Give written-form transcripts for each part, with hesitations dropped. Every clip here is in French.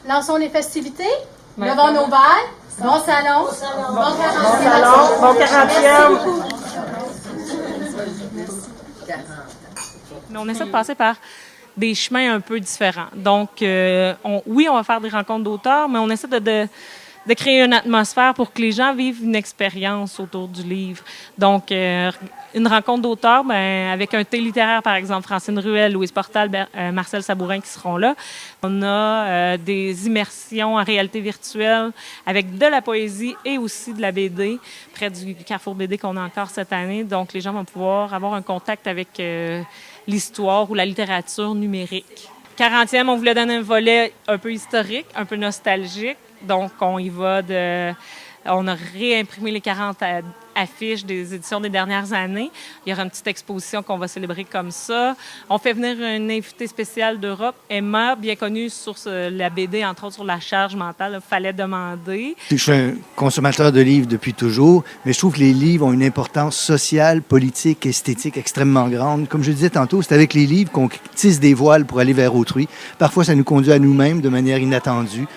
Lançons les festivités. Levons nos balles. Bon salon. Bon 40e. Mais on essaie de passer par des chemins un peu différents. Donc, oui, on va faire des rencontres d'auteurs, mais on essaie de créer une atmosphère pour que les gens vivent une expérience autour du livre. Donc, une rencontre d'auteurs, avec un thé littéraire, par exemple, Francine Ruel, Louise Portal, Marcel Sabourin qui seront là. On a des immersions en réalité virtuelle avec de la poésie et aussi de la BD, près du Carrefour BD qu'on a encore cette année. Donc, les gens vont pouvoir avoir un contact avec l'histoire ou la littérature numérique. 40e, on voulait donner un volet un peu historique, un peu nostalgique. Donc, on y va on a réimprimé les 40 affiches des éditions des dernières années. Il y aura une petite exposition qu'on va célébrer comme ça. On fait venir une invitée spéciale d'Europe, Emma, bien connue sur la BD, entre autres sur la charge mentale. Il fallait demander. Je suis un consommateur de livres depuis toujours, mais je trouve que les livres ont une importance sociale, politique, esthétique extrêmement grande. Comme je le disais tantôt, c'est avec les livres qu'on tisse des voiles pour aller vers autrui. Parfois, ça nous conduit à nous-mêmes de manière inattendue.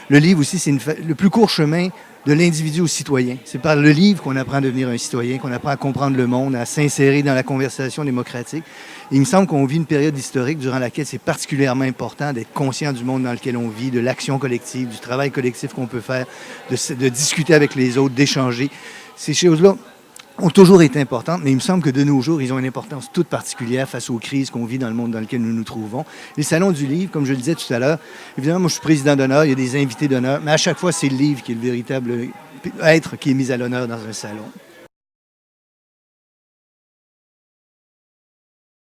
Le livre aussi, c'est le plus court chemin de l'individu au citoyen. C'est par le livre qu'on apprend à devenir un citoyen, qu'on apprend à comprendre le monde, à s'insérer dans la conversation démocratique. Et il me semble qu'on vit une période historique durant laquelle c'est particulièrement important d'être conscient du monde dans lequel on vit, de l'action collective, du travail collectif qu'on peut faire, de discuter avec les autres, d'échanger. Ces choses-là ont toujours été importantes, mais il me semble que de nos jours, ils ont une importance toute particulière face aux crises qu'on vit dans le monde dans lequel nous nous trouvons. Les salons du livre, comme je le disais tout à l'heure, évidemment, moi, je suis président d'honneur, il y a des invités d'honneur, mais à chaque fois, c'est le livre qui est le véritable être qui est mis à l'honneur dans un salon.